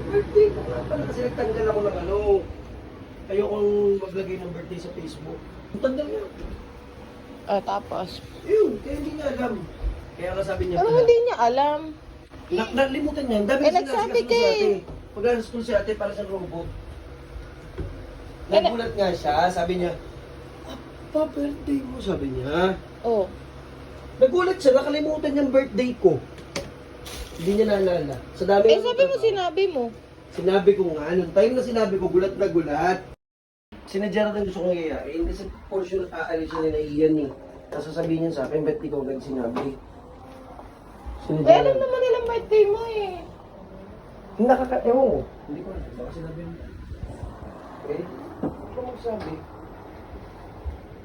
birthday ko nga pala kasi nagtanggal ako ng ano. Ayokong maglagay ng birthday sa Facebook. Ang tanda niya. Tapos? Yun, kaya hindi niya alam. Kaya nga sabi niya Pero pala. hindi niya alam. Nalimutan niya. Ang dami Eh, kasi nagsabi nasikaso ka si eh. ate. Pag-school si ate para sa robot. Nagulat nga siya, sabi niya, "Pa, birthday mo," sabi niya. Oh. Nagulat siya, nakalimutan niyang birthday ko. Hindi niya naalala. Sa dami ng Sabi mo, trabaho. sinabi mo. Sinabi ko nga, nung time na sinabi ko, gulat na gulat. Sinadya na gusto kong iyayain kasi portion at aalis siya nila Ian eh. Tapos sasabihin niya sa akin, ba't ikaw agad sinabi? Eh, alam naman nilang birthday mo eh. Ewan ko. Hindi ko alam. Baka sinabi mo. Okay? Hindi ko magsabi.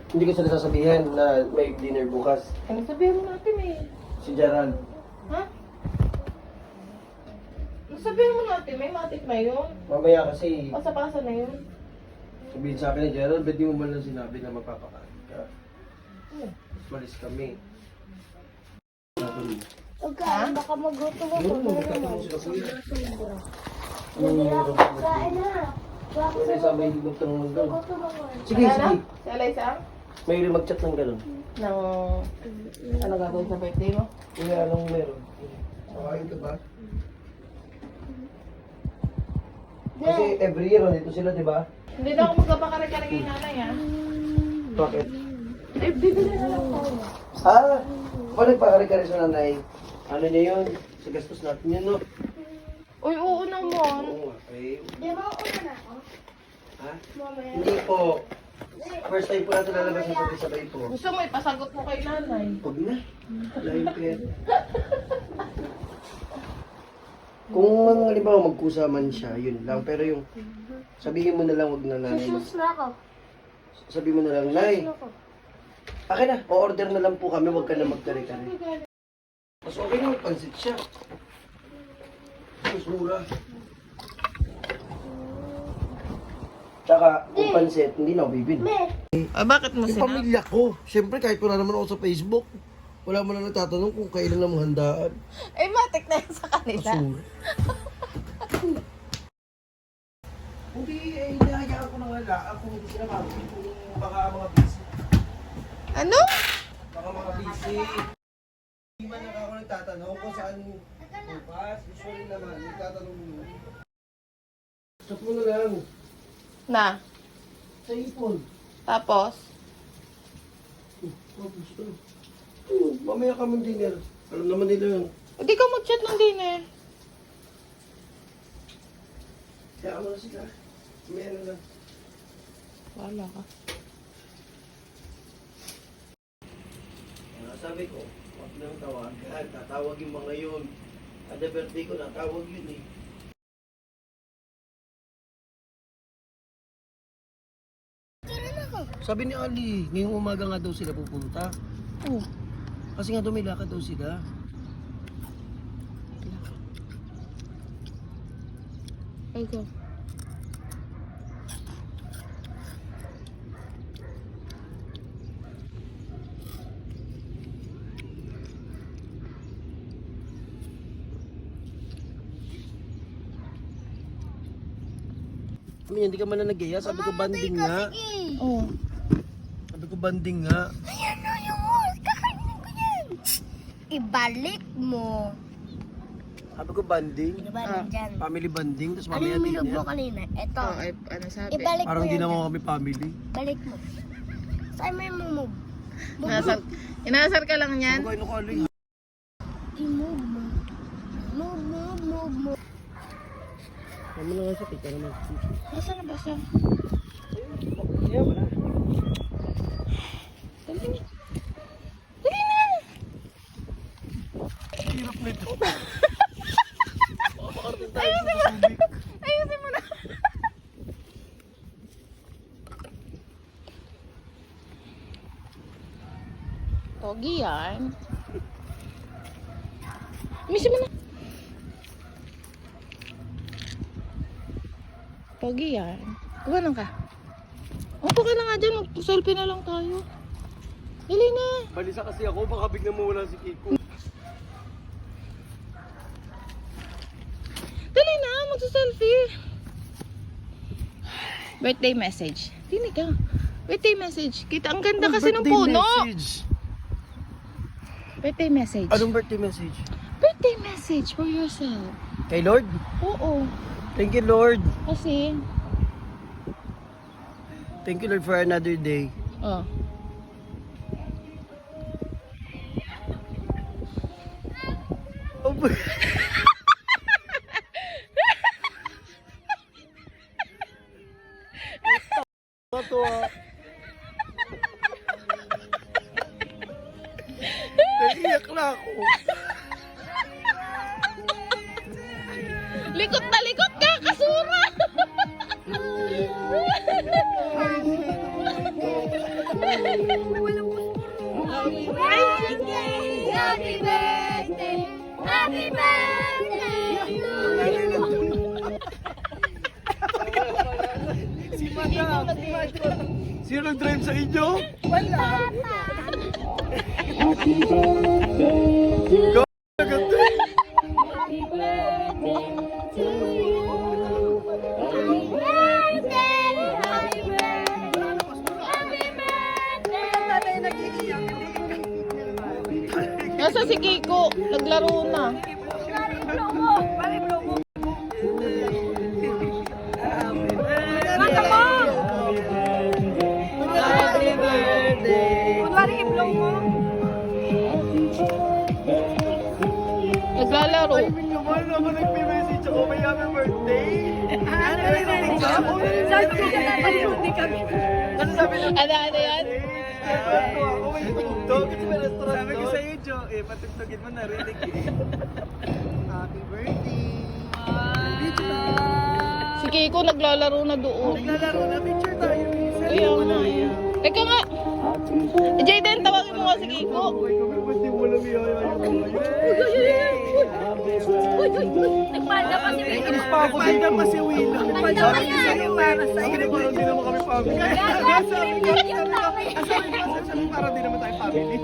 Hindi ko sila sasabihin na may dinner bukas. Ano sabihin mo natin eh? Si Gerald. Ha? Sabihin mo natin, may matik na yun. Mamaya kasi, Pasa-pasa na yun. sabihin sa akin ni Gerald, ba't di mo man lang sinabi na magpapakain ka? Mas malis kami. Ha? Baka magutom ako. Ano, magkakaroon mo sila kuya. Hindi ako kain na. Bakit Kasi sabay higop ng mga gano'n. magutom ako? Sige, sige. Si Alaysa? May mag-chat ng gano'n. Nang... Ano gagawin sa birthday mo? Kaya anong meron? Kakain ka ba? Kasi every year, nandito sila, di ba? Hindi na ako magkapakare-kare kay nanay ha. Bakit? Eh, bibili na lang ako. Ako nagpakari-kari sa nanay. Ano niya yun? Sa gastos natin yun, no? Uy, oo naman. Oo nga, eh. Di ba una na ako? Ha? Mamaya. Hindi po. First time po natin lalabas ng sabay-sabay po. Gusto mo ipasagot mo kay nanay. Huwag na. Wala yung pera. Kung halimbawa magkusa man siya, yun lang. Pero yung sabihin mo na lang, wag na nanay. Susus na ako. Sabihin mo na lang, Nay, Susus ako. akin na, o-order na lang po kami, wag ka na magkari-kari. Mas okay na magpansit siya. Mas mura. Tsaka, kung pansit, hindi na ako bibili. Ah, bakit mo Yung pamilya ko. Siyempre, kahit wala naman ako sa Facebook, wala mo na nagtatanong kung kailan na handaan. Eh, matik na yun sa kanila. Asura. Hindi, eh, hinahayaan ko na wala. Ako hindi sila mabili kung baka mga busy. Ano? Baka mga busy. Hindi man lang ako nagtatanong kung saan bukas. Usually naman, nagtatanong mo. Stop mo na lang. Na? Sa ipon. Tapos? Gusto. Mamaya ka mong dinner. Alam naman nila yun. Hindi ka mag-chat ng dinner. Kaya mo na sila. Mamaya na lang. Wala ka. Sabi ko, wag nang tawagan. Tatawag yung mga yun. Kada birthday ko, natawag yun eh. Sabi ni Ali, ngayong umaga nga daw sila pupunta. Oh. Kasi nga daw may lakad daw sila. Ay ko. Hindi ka man na nag-gaya. Sabi ko banding nga. Oh. Sabi ko banding nga. Ayan na yung kakainin ko yan. Ibalik mo. Sabi ko banding. Ibalik dyan. Family banding. Tapos Ano mamaya yung din minog mo yan. kanina? Ito. Oh, ay, ano sabi? Ibalik Parang mo di yan. naman kami family. Balik mo. Saan mo yung move? Inasar ka lang Sabi yan? ko, ano ko Ali? I-move mo. Move. Kami na nga siya. Kita naman. Nasaan na ba siya? Kaya wala. Dali na. Dali na! Hirap nito. Ayusin mo! Ayusin mo na! Pogi yan. Misi mo na. Pogi yan. Kumanan ka. Upo ka na nga dyan. Mag-selfie na lang tayo. Dali na. Balisa kasi ako. Baka biglang mawala si Kiko. Dali na. Mag-selfie. Birthday message. Tinig ka. Birthday message. Kita, ang ganda kasi ng puno. Birthday message. Anong birthday message? Birthday message for yourself. Kay Lord? Oo. Thank you, Lord. Kasi, Thank you, Lord, for another day. oh. Oh, boy. Ito ah. Naiiyak na ako. Likot na likot ka, kasura! Happy birthday! Happy birthday to you! Si Madam! Sino nag-drive sa inyo? Wala! Go! Ganda! Happy birthday to you! Happy birthday! Happy birthday! Happy birthday! Nasa si Kiko, naglaro na. Happy birthday! Naglalaro. Ay, naman ako nagme-message ako may happy birthday. Ano sabi ng Ano yan? ako may tugtog. Kasi may restaurant Sabi ko sa'yo, Joe, patugtugin mo na rin. Happy birthday! Si Kiko naglalaro na doon. Naglalaro na, picture tayo. Kaya nga eh. Teka nga. Jayden, tawagin mo nga si Kiko. Pati mo lang Nagpanda pa si Will. Nagpapanda pa si Willow. Nagpanda pa yan. Para sa'yo. Hindi parang di naman kami family. Sabi para di naman tayo family.